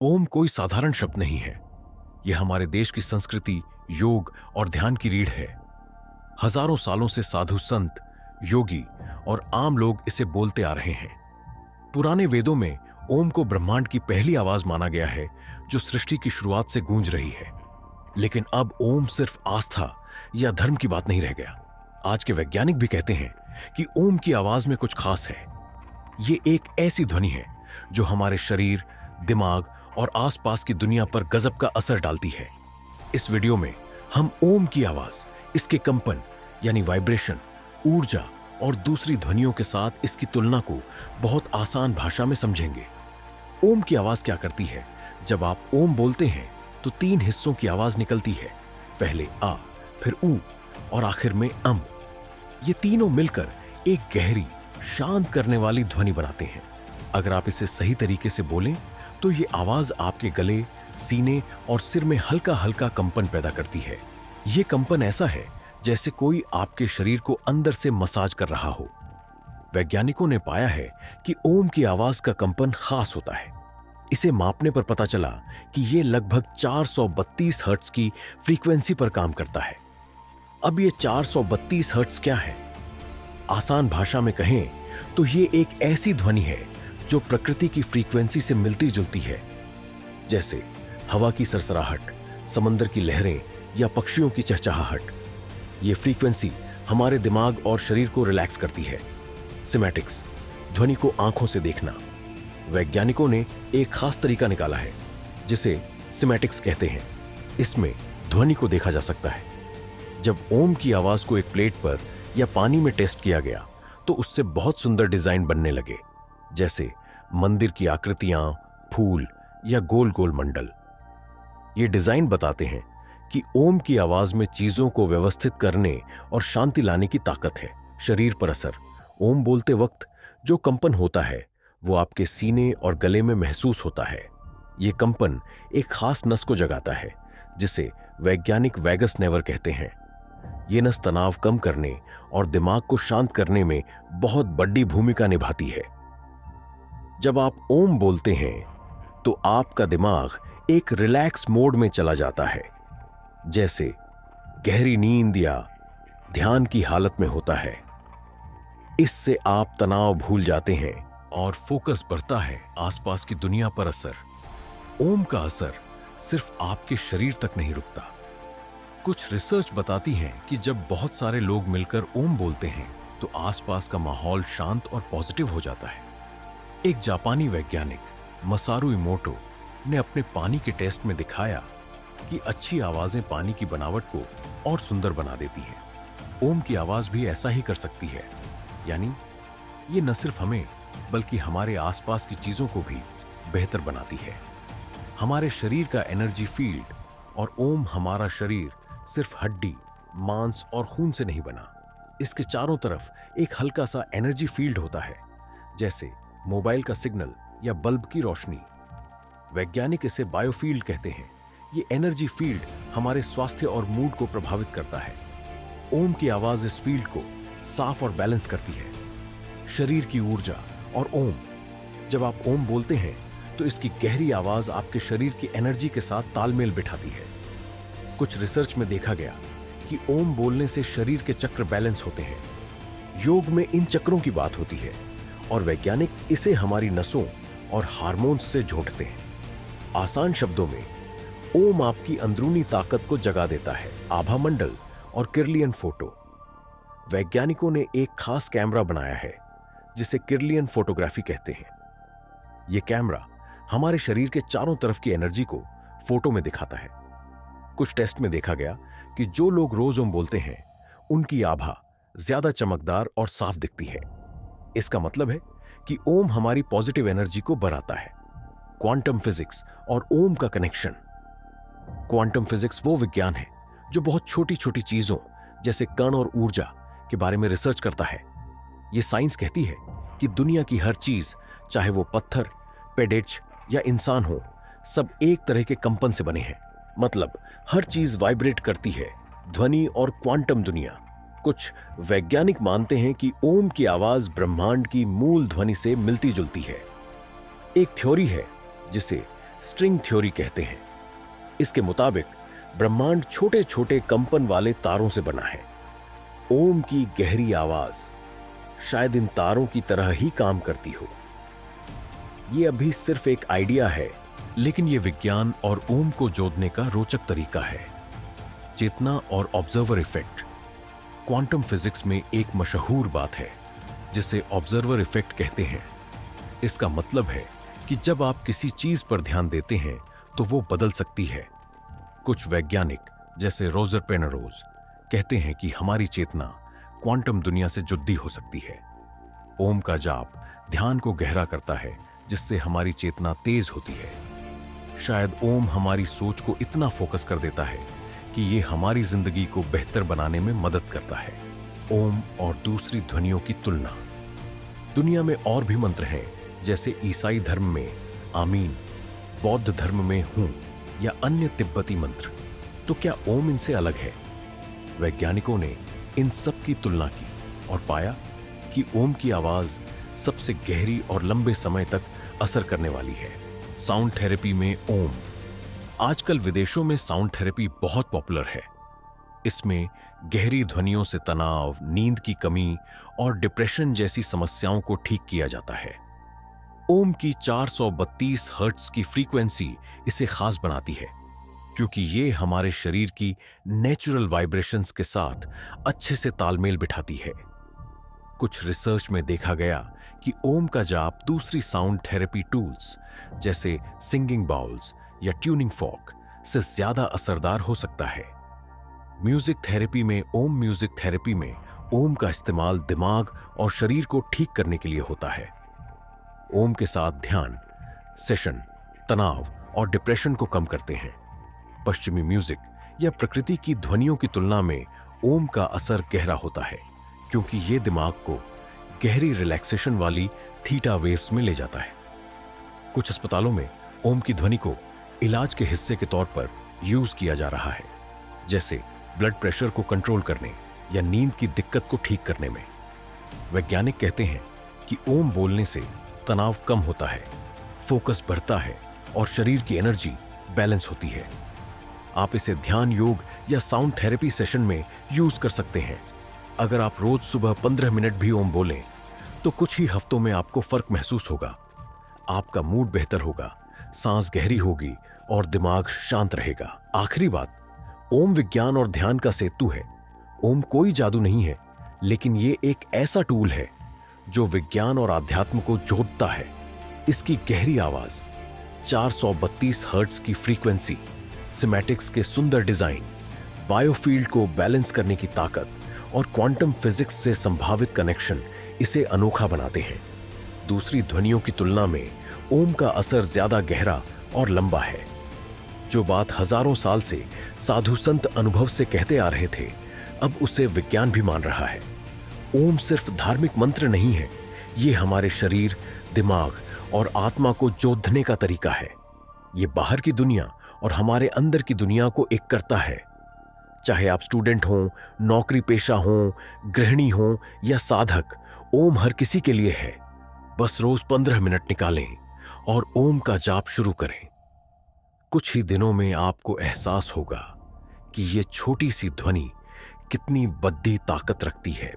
ओम कोई साधारण शब्द नहीं है। यह हमारे देश की संस्कृति, योग और ध्यान की रीढ़ है। हजारों सालों से साधु संत, योगी और आम लोग इसे बोलते आ रहे हैं। पुराने वेदों में ओम को ब्रह्मांड की पहली आवाज माना गया है, जो सृष्टि की शुरुआत से गूंज रही है। लेकिन अब ओम सिर्फ आस्था या धर्म की बात नहीं रह गया। आज के वैज्ञानिक भी कहते हैं कि ओम की आवाज में कुछ खास है। ये एक ऐसी ध्वनि है जो हमारे शरीर, दिमाग और आसपास की दुनिया पर गजब का असर डालती है। इस वीडियो में हम ओम की आवाज, इसके कंपन यानी वाइब्रेशन, ऊर्जा और दूसरी ध्वनियों के साथ इसकी तुलना को बहुत आसान भाषा में समझेंगे। ओम की आवाज क्या करती है? जब आप ओम बोलते हैं तो 3 हिस्सों की आवाज निकलती है। पहले आ, फिर ऊ और आखिर में अम। ये तीनों मिलकर एक गहरी, शांत करने वाली ध्वनि बनाते हैं। अगर आप इसे सही तरीके से बोलें तो ये आवाज आपके गले, सीने और सिर में हल्का हल्का कंपन पैदा करती है। ये कंपन ऐसा है जैसे कोई आपके शरीर को अंदर से मसाज कर रहा हो। वैज्ञानिकों ने पाया है कि ओम की आवाज का कंपन खास होता है। इसे मापने पर पता चला कि ये लगभग 432 हर्ट्ज की फ्रीक्वेंसी पर काम करता है। अब ये 432 हर्ट्ज क्या है? आसान भाषा में कहें तो ये एक ऐसी ध्वनि है जो प्रकृति की फ्रीक्वेंसी से मिलती जुलती है। जैसे हवा की सरसराहट, समंदर की लहरें या पक्षियों की चहचहाहट। ये फ्रीक्वेंसी हमारे दिमाग और शरीर को रिलैक्स करती है। सिमेटिक्स, ध्वनि को आंखों से देखना। वैज्ञानिकों ने एक खास तरीका निकाला है जिसे सिमेटिक्स कहते हैं। इसमें ध्वनि को देखा जा सकता है। जब ओम की आवाज को एक प्लेट पर या पानी में टेस्ट किया गया तो उससे बहुत सुंदर डिजाइन बनने लगे, जैसे मंदिर की आकृतियां, फूल या गोल गोल मंडल। ये डिजाइन बताते हैं कि ओम की आवाज में चीजों को व्यवस्थित करने और शांति लाने की ताकत है। शरीर पर असर। ओम बोलते वक्त जो कंपन होता है वो आपके सीने और गले में महसूस होता है। ये कंपन एक खास नस को जगाता है जिसे वैज्ञानिक वैगस नेर्व कहते हैं। ये नस तनाव कम करने और दिमाग को शांत करने में बहुत बड़ी भूमिका निभाती है। जब आप ओम बोलते हैं तो आपका दिमाग एक रिलैक्स मोड में चला जाता है, जैसे गहरी नींद या ध्यान की हालत में होता है। इससे आप तनाव भूल जाते हैं और फोकस बढ़ता है। आसपास की दुनिया पर असर। ओम का असर सिर्फ आपके शरीर तक नहीं रुकता। कुछ रिसर्च बताती है कि जब बहुत सारे लोग मिलकर ओम बोलते हैं तो आसपास का माहौल शांत और पॉजिटिव हो जाता है। एक जापानी वैज्ञानिक मसारू इमोटो ने अपने पानी के टेस्ट में दिखाया कि अच्छी आवाजें पानी की बनावट को और सुंदर बना देती हैं। ओम की आवाज भी ऐसा ही कर सकती है। यानी ये न सिर्फ हमें बल्कि हमारे आसपास की चीजों को भी बेहतर बनाती है। हमारे शरीर का एनर्जी फील्ड। और ओम हमारा शरीर सिर्फ हड्डी, मांस और खून से नहीं बना। इसके चारों तरफ एक हल्का सा एनर्जी फील्ड होता है, जैसे मोबाइल का सिग्नल या बल्ब की रोशनी। वैज्ञानिक इसे बायोफील्ड कहते हैं। ये एनर्जी फील्ड हमारे स्वास्थ्य और मूड को प्रभावित करता है। ओम की आवाज इस फील्ड को साफ और बैलेंस करती है। शरीर की ऊर्जा और ओम। जब आप ओम बोलते हैं तो इसकी गहरी आवाज आपके शरीर की एनर्जी के साथ तालमेल बिठाती है। कुछ रिसर्च में देखा गया कि ओम बोलने से शरीर के चक्र बैलेंस होते हैं। योग में इन चक्रों की बात होती है और वैज्ञानिक इसे हमारी नसों और हार्मोन्स से जोड़ते हैं। आसान शब्दों में ओम आपकी अंदरूनी ताकत को जगा देता है। आभा मंडल और किरलियन फोटो। वैज्ञानिकों ने एक खास कैमरा बनाया है जिसे किरलियन फोटोग्राफी कहते हैं। यह कैमरा हमारे शरीर के चारों तरफ की एनर्जी को फोटो में दिखाता है। कुछ टेस्ट में देखा गया कि जो लोग रोज ओम बोलते हैं उनकी आभा ज्यादा चमकदार और साफ दिखती है। इसका मतलब है कि ओम हमारी पॉजिटिव एनर्जी को बढ़ाता है। क्वांटम फिजिक्स और ओम का कनेक्शन। क्वांटम फिजिक्स वो विज्ञान है जो बहुत छोटी छोटी चीजों जैसे कण और ऊर्जा के बारे में रिसर्च करता है। यह साइंस कहती है कि दुनिया की हर चीज, चाहे वो पत्थर, पेडिच या इंसान हो, सब एक तरह के कंपन से बने हैं। मतलब हर चीज वाइब्रेट करती है। ध्वनि और क्वांटम दुनिया। कुछ वैज्ञानिक मानते हैं कि ओम की आवाज ब्रह्मांड की मूल ध्वनि से मिलती जुलती है। एक थ्योरी है जिसे स्ट्रिंग थ्योरी कहते हैं। इसके मुताबिक ब्रह्मांड छोटे छोटे कंपन वाले तारों से बना है। ओम की गहरी आवाज शायद इन तारों की तरह ही काम करती हो। यह अभी सिर्फ एक आइडिया है, लेकिन यह विज्ञान और ओम को जोड़ने का रोचक तरीका है। चेतना और ऑब्जर्वर इफेक्ट क्वांटम फिजिक्स में एक मशहूर बात है, जिसे ऑब्जर्वर इफेक्ट कहते हैं। इसका मतलब है कि जब आप किसी चीज पर ध्यान देते हैं तो वो बदल सकती है। कुछ वैज्ञानिक जैसे रोजर पेनरोज कहते हैं कि हमारी चेतना क्वांटम दुनिया से जुड़ी हो सकती है। ओम का जाप ध्यान को गहरा करता है, जिससे हमारी चेतना तेज होती है। शायद ओम हमारी सोच को इतना फोकस कर देता है कि ये हमारी जिंदगी को बेहतर बनाने में मदद करता है। ओम और दूसरी ध्वनियों की तुलना। दुनिया में और भी मंत्र हैं, जैसे ईसाई धर्म में आमीन, बौद्ध धर्म में हूं या अन्य तिब्बती मंत्र। तो क्या ओम इनसे अलग है? वैज्ञानिकों ने इन सब की तुलना की और पाया कि ओम की आवाज सबसे गहरी और लंबे समय तक असर करने वाली है। साउंड थेरेपी में ओम। आजकल विदेशों में साउंड थेरेपी बहुत पॉपुलर है। इसमें गहरी ध्वनियों से तनाव, नींद की कमी और डिप्रेशन जैसी समस्याओं को ठीक किया जाता है। ओम की 432 हर्ट्ज की फ्रीक्वेंसी इसे खास बनाती है, क्योंकि ये हमारे शरीर की नेचुरल वाइब्रेशंस के साथ अच्छे से तालमेल बिठाती है। कुछ रिसर्च में देखा गया कि ओम का जाप दूसरी साउंड थेरेपी टूल्स जैसे सिंगिंग बाउल्स या ट्यूनिंग फॉर्क से ज्यादा असरदार हो सकता है। म्यूजिक थेरेपी में म्यूजिक थेरेपी में ओम का इस्तेमाल दिमाग और शरीर को ठीक करने के लिए होता है। ओम के साथ ध्यान सेशन तनाव और डिप्रेशन को कम करते हैं। पश्चिमी म्यूजिक या प्रकृति की ध्वनियों की तुलना में ओम का असर गहरा होता है, क्योंकि यह दिमाग को गहरी रिलैक्सेशन वाली थीटा वेव्स में ले जाता है। कुछ अस्पतालों में ओम की ध्वनि को इलाज के हिस्से के तौर पर यूज किया जा रहा है, जैसे ब्लड प्रेशर को कंट्रोल करने या नींद की दिक्कत को ठीक करने में। वैज्ञानिक कहते हैं कि ओम बोलने से तनाव कम होता है, फोकस बढ़ता है और शरीर की एनर्जी बैलेंस होती है। आप इसे ध्यान, योग या साउंड थेरेपी सेशन में यूज कर सकते हैं। अगर आप रोज सुबह 15 मिनट भी ओम बोलें, तो कुछ ही हफ्तों में आपको फर्क महसूस होगा। आपका मूड बेहतर होगा, सांस गहरी होगी और दिमाग शांत रहेगा। आखिरी बात, ओम विज्ञान और ध्यान का सेतु है। ओम कोई जादू नहीं है, लेकिन ये एक ऐसा टूल है जो विज्ञान और आध्यात्म को जोड़ता है। इसकी गहरी आवाज, 432 हर्ट्ज की फ्रीक्वेंसी, सिमेटिक्स के सुंदर डिजाइन, बायोफील्ड को बैलेंस करने की ताकत और क्वांटम फिजिक्स से संभावित कनेक्शन इसे अनोखा बनाते हैं। दूसरी ध्वनियों की तुलना में ओम का असर ज्यादा गहरा और लंबा है। जो बात हजारों साल से साधु संत अनुभव से कहते आ रहे थे, अब उसे विज्ञान भी मान रहा है। ओम सिर्फ धार्मिक मंत्र नहीं है, ये हमारे शरीर, दिमाग और आत्मा को जोड़ने का तरीका है। ये बाहर की दुनिया और हमारे अंदर की दुनिया को एक करता है। चाहे आप स्टूडेंट हों, नौकरी पेशा हों, गृहिणी हों या साधक, ओम हर किसी के लिए है। बस रोज 15 मिनट निकालें और ओम का जाप शुरू करें। कुछ ही दिनों में आपको एहसास होगा कि ये छोटी सी ध्वनि कितनी बड़ी ताकत रखती है।